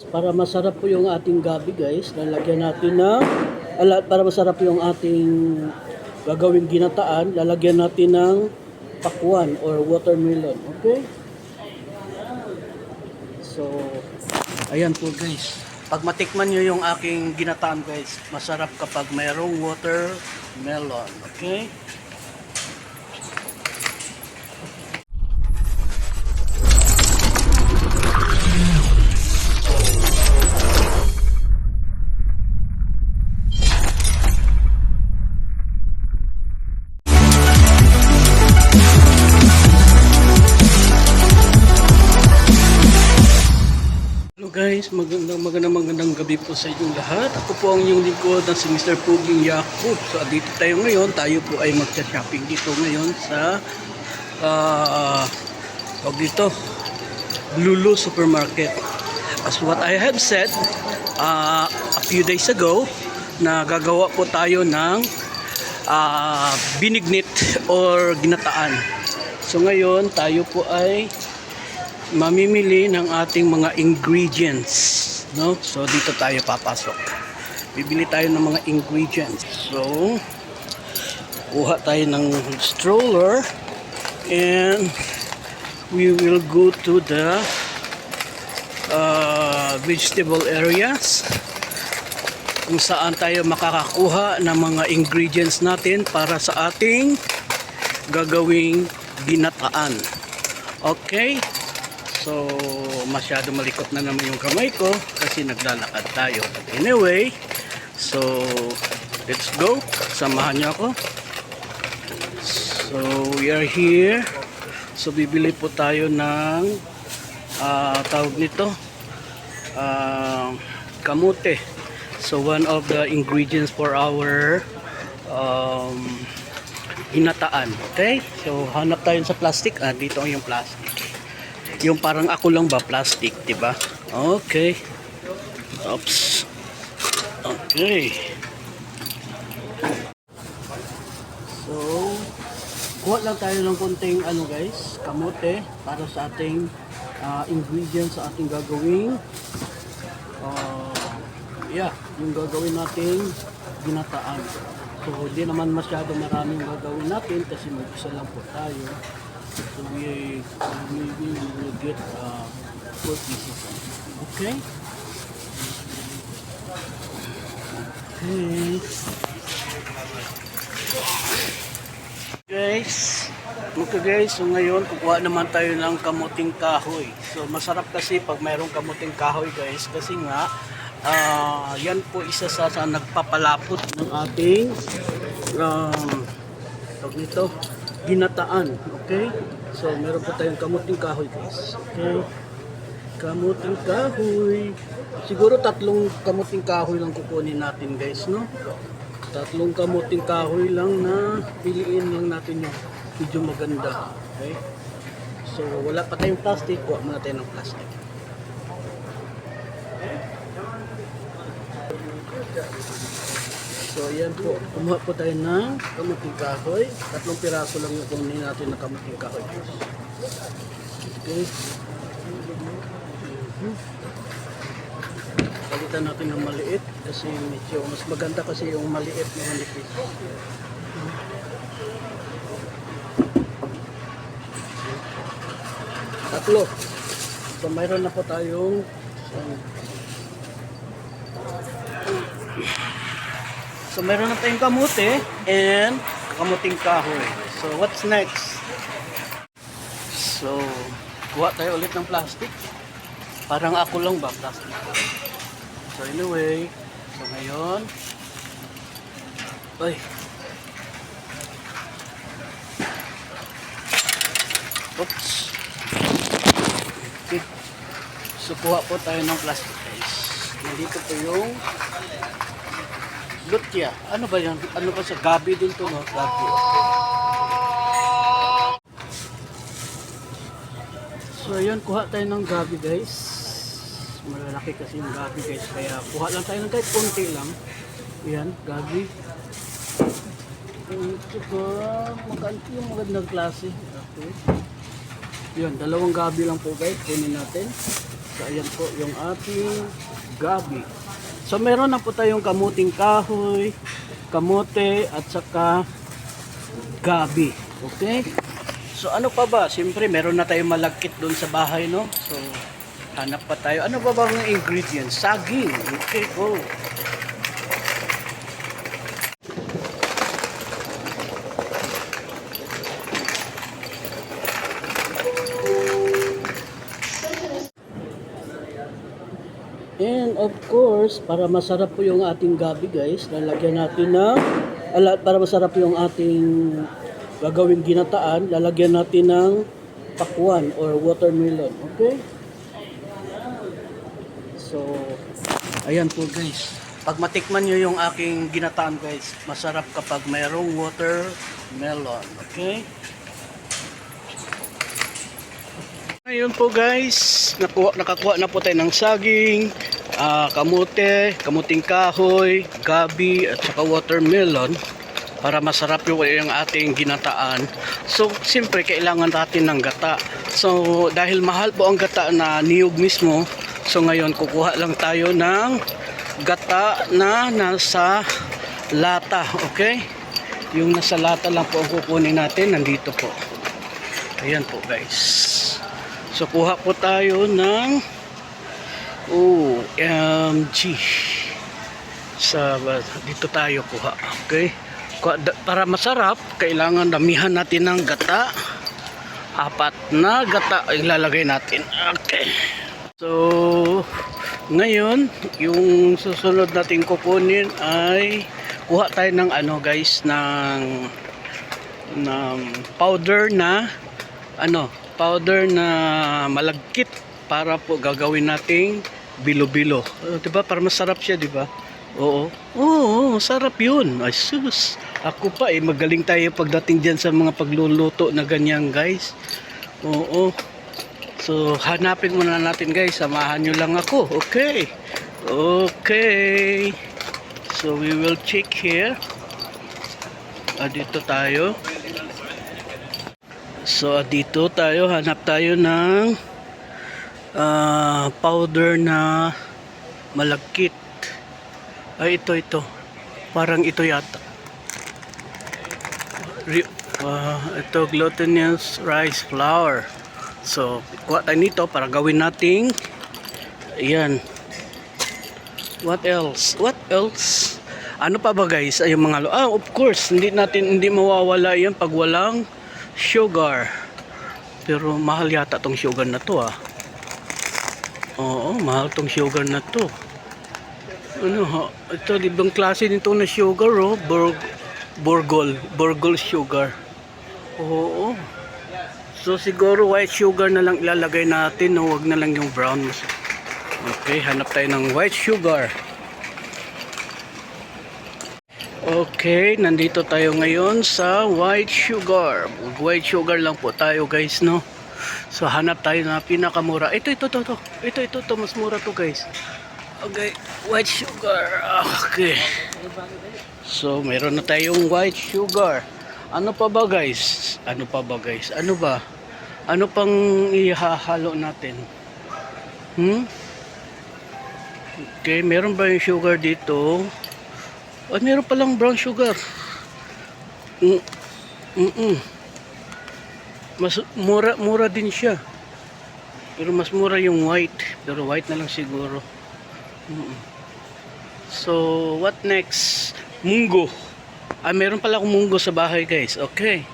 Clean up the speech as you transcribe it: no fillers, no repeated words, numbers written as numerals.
Para masarap po yung ating gabi guys, lalagyan natin ng para masarap yung ating gagawing ginataan, lalagyan natin ng pakwan or watermelon. Okay? So, ayan po guys. Pag matikman nyo yung aking ginataan guys, masarap kapag mayroong watermelon. Okay? Hello guys, magandang gabi po sa inyong lahat. Ako po ang inyong lingkod na si Mr. Puging Yakub. So dito tayo ngayon, tayo po ay magcha-shopping dito ngayon sa Lulu Supermarket. As what I have said a few days ago, na gagawa po tayo ng binignit or ginataan. So ngayon, tayo po ay mamimili ng ating mga ingredients, no? So dito tayo papasok. Bibili tayo ng mga ingredients. So kuha tayo ng stroller and we will go to the vegetable areas kung saan tayo makakakuha ng mga ingredients natin para sa ating gagawing ginataan. Okay? So, masyado malikot na naman yung kamay ko kasi naglalakad tayo. But anyway, so, let's go. Samahan niyo ako. So, we are here. So, bibili po tayo ng tawag nito, kamote. So, one of the ingredients for our ginataan. Okay? So, hanap tayo sa plastic. Dito ang yung plastic. Yung parang ako lang ba plastic, 'di ba? Okay. Oops. Okay. So, kuha lang tayo ng konting guys, kamote para sa ating ingredients sa ating gagawing yung gagawin nating ginataan. So, hindi naman masyado maraming gagawin natin kasi mag-isa lang po tayo. So we will get 4 pieces. Okay? Okay. Guys, so ngayon kukuha naman tayo ng kamuting kahoy. So masarap kasi pag mayroong kamuting kahoy guys, kasi nga yan po isa sa nagpapalapot ng ating tawag nito, ginataan. Okay? So, meron po tayong kamuting kahoy guys. Okay? Kamuting kahoy. Siguro 3 kamuting kahoy lang kukunin natin guys, no? 3 kamuting kahoy lang na piliin lang natin yung medyo maganda. Okay? So, wala pa tayong plastic. Kuha muna tayo ng plastic. So, ayan po. Kumuha po tayo ng kamuting kahoy. 3 piraso lang yung kunin natin ng kamuting kahoy. Okay. Palitan natin ng maliit kasi medyo mas maganda kasi yung maliit na manipis. Tatlo. So, mayroon na po tayong So, meron na tayong kamote and kamuting kahoy. So, what's next? So, kuha tayo ulit ng plastic. Parang ako lang ba plastic? So, anyway. So, ngayon. Oops. Okay. So, kuha po tayo ng plastic guys. Nandito po yung lutya. Ano ba yan? Ano ba sa gabi din to, no? Gabi. Okay. So, ayun. Kuha tayo ng gabi, guys. Malalaki kasi yung gabi, guys. Kaya, kuha lang tayo ng kahit konti lang. Ayan, gabi. Yung magandang klase. Okay. Yun, 2 gabi lang po, guys. Kunin natin. So ayan po yung ating gabi. So meron na po tayong kamuting kahoy, kamote at saka gabi. Okay? So ano pa ba? Siyempre meron na tayong malagkit doon sa bahay, no? So hanap pa tayo. Ano ba bang ingredients? Saging. Okay, go. And of course, para masarap po yung ating gabi guys, lalagyan natin ng para masarap po yung ating gagawing ginataan, lalagyan natin ng pakwan or watermelon. Okay? So, ayan po guys. Pag matikman nyo yung aking ginataan guys, masarap kapag mayroong watermelon. Okay? Ngayon po guys, nakakuha na po tayo ng saging, kamote, kamuting kahoy, gabi at saka watermelon para masarap yung ating ginataan. So siyempre kailangan natin ng gata. So dahil mahal po ang gata na niyog mismo, so ngayon kukuha lang tayo ng gata na nasa lata. Okay? Yung nasa lata lang po ang kukunin natin, nandito po. Ayan po guys. So kuha po tayo ng OMG. Dito tayo kuha. Okay? Para masarap, kailangan damihan natin ng gata. 4 na gata ilalagay natin. Okay. So ngayon, yung susunod nating kukunin ay kuha tayo ng guys, ng powder na malagkit para po gagawin nating bilo-bilo. Diba? Para masarap siya, diba? Oo. Oo, sarap yun. Ay sus. Ako pa magaling tayo pagdating dyan sa mga pagluluto na ganyan guys. Oo. So, hanapin muna natin guys. Samahan nyo lang ako. Okay. Okay. So, we will check here. Dito tayo. So dito tayo, hanap tayo ng powder na malagkit. Ay ito. Parang ito yata. Ito glutinous rice flour. So kuha tayo nito para gawin nating ayan. What else? Ano pa ba guys? Ay yung mga of course, hindi mawawala 'yan pag walang sugar. Pero mahal yata tong sugar na to Oo, mahal tong sugar na to. Ito ibang klase nito na sugar Burgol sugar. Oo. So siguro white sugar na lang ilalagay natin, huwag na lang yung brown. Okay, hanap tayo ng white sugar. Okay, nandito tayo ngayon sa white sugar. White sugar lang po tayo guys, no? So hanap tayo na pinakamura. Ito, mas mura to guys. Okay, white sugar. Okay. So meron na tayong white sugar. Ano pa ba guys? Ano ba? Ano pang ihahalo natin? Okay, meron ba yung sugar dito? Meron palang brown sugar. Mas mura din siya. Pero mas mura yung white. Pero white na lang siguro. So, what next? Munggo. Meron pala akong munggo sa bahay guys. Okay.